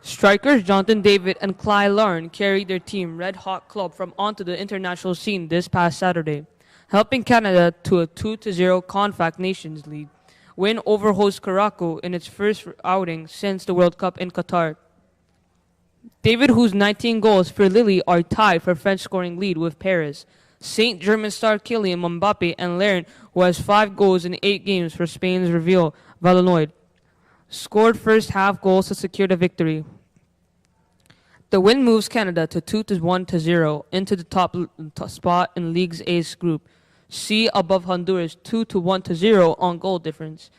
Strikers Jonathan David and Clyde Lauren carried their team Red Hawk Club from onto the international scene this past Saturday, helping Canada to a 2-0 CONCACAF Nations League win over host Morocco in its first outing since the World Cup in Qatar. David, whose 19 goals for Lille are tied for French scoring lead with Paris. Saint German star Kylian Mbappe and Lauren, who has 5 goals in 8 games for Spain's Real Valladolid, scored first half goals to secure the victory. The win moves Canada to 2-1-0 into the top spot in League's A's group, C above Honduras 2-1-0 on goal difference.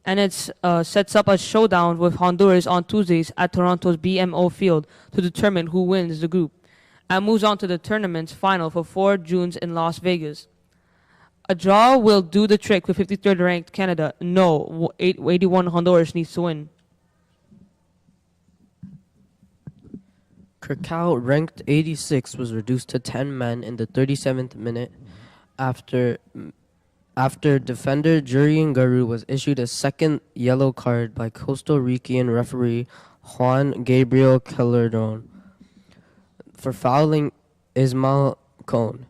And it sets up a showdown with Honduras on Tuesdays at Toronto's BMO Field to determine who wins the group, and moves on to the tournament's final for 4 Junes in Las Vegas. A draw will do the trick with 53rd ranked Canada. No, 81 Honduras needs to win. Curacao, ranked 86, was reduced to 10 men in the 37th minute after defender Jurian Garu was issued a second yellow card by Costa Rican referee Juan Gabriel Calderon for fouling Ismael Cone.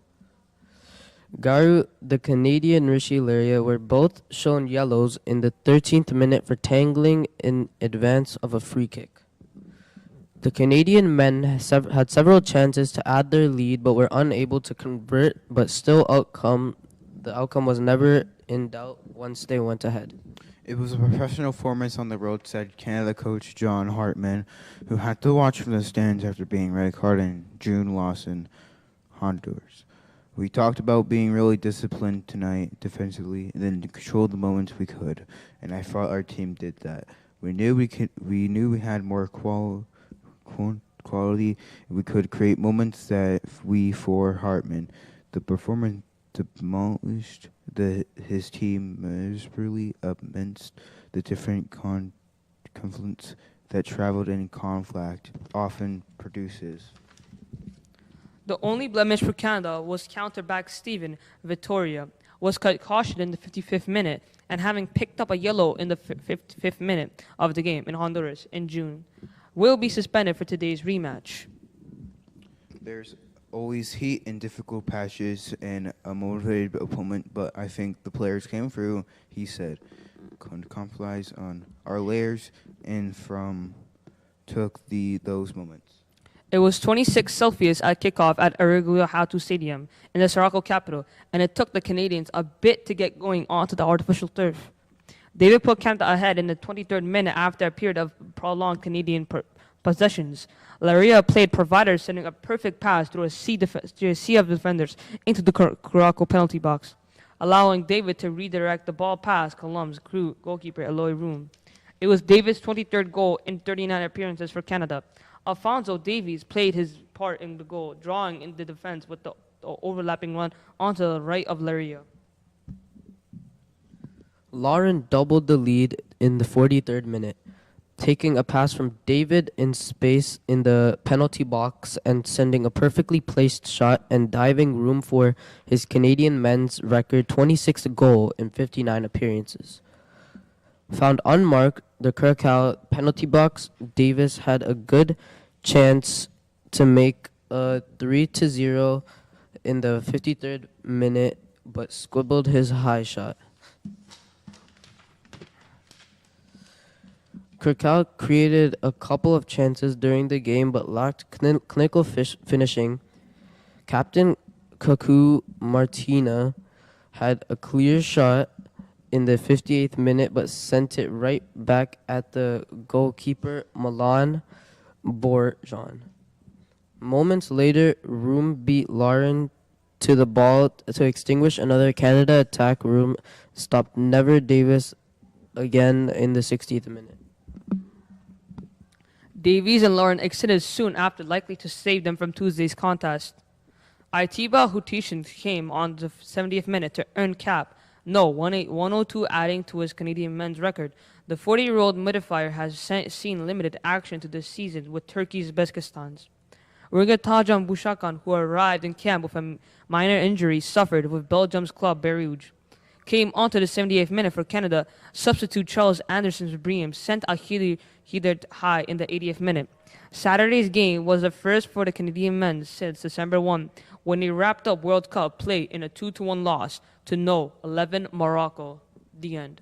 Garu, the Canadian Rishi Laria, were both shown yellows in the 13th minute for tangling in advance of a free kick. The Canadian men had several chances to add their lead but were unable to convert, but still the outcome was never in doubt once they went ahead. It was a professional performance on the road, said Canada coach John Hartman, who had to watch from the stands after being red carded in June loss in Honduras. We talked about being really disciplined tonight defensively and then control the moments we could, and I thought our team did that. We knew we had more quality. We could create moments that for Hartman. The performance demolished his team miserably amidst the different conflicts that traveled in conflict often produces. The only blemish for Canada was counterback Steven Vittoria was cut caution in the 55th minute and having picked up a yellow in the 55th minute of the game in Honduras in June, will be suspended for today's rematch. There's always heat in difficult patches and a motivated opponent, but I think the players came through, he said. Compromise on our layers and took those moments. It was 26 Celsius at kickoff at Arigua Hatu Stadium in the Morocco capital, and it took the Canadians a bit to get going onto the artificial turf. David put Canada ahead in the 23rd minute after a period of prolonged Canadian possessions. Laria played provider, sending a perfect pass through a sea of defenders into the Morocco penalty box, allowing David to redirect the ball past Colom's goalkeeper Eloy Room. It was David's 23rd goal in 39 appearances for Canada. Alphonso Davies played his part in the goal, drawing in the defense with the overlapping run onto the right of Laria. Lauren doubled the lead in the 43rd minute, taking a pass from David in space in the penalty box and sending a perfectly placed shot and diving room for his Canadian men's record 26th goal in 59 appearances. Found unmarked, the Curacao penalty box, Davis had a good chance to make a 3-0 in the 53rd minute, but squibbled his high shot. Curacao created a couple of chances during the game but lacked clinical finishing. Captain Kaku Martina had a clear shot in the 58th minute but sent it right back at the goalkeeper Milan Borjan. Moments later, Room beat Lauren to the ball to extinguish another Canada attack. Room stopped Never Davis again in the 60th minute. Davies and Lauren exited soon after, likely to save them from Tuesday's contest. Atiba Hutishin came on the 70th minute to earn cap. 102 adding to his Canadian men's record. The 40-year-old midfielder has seen limited action to this season with Turkey's Besiktas. Tajan Bushakan, who arrived in camp with a minor injury suffered with Belgium's club Berouge, came onto the 78th minute for Canada. Substitute Charles Anderson's Bream sent a header high in the 80th minute. Saturday's game was the first for the Canadian men since December 1, when they wrapped up World Cup play in a 2-1 loss to No. 11 Morocco. The end.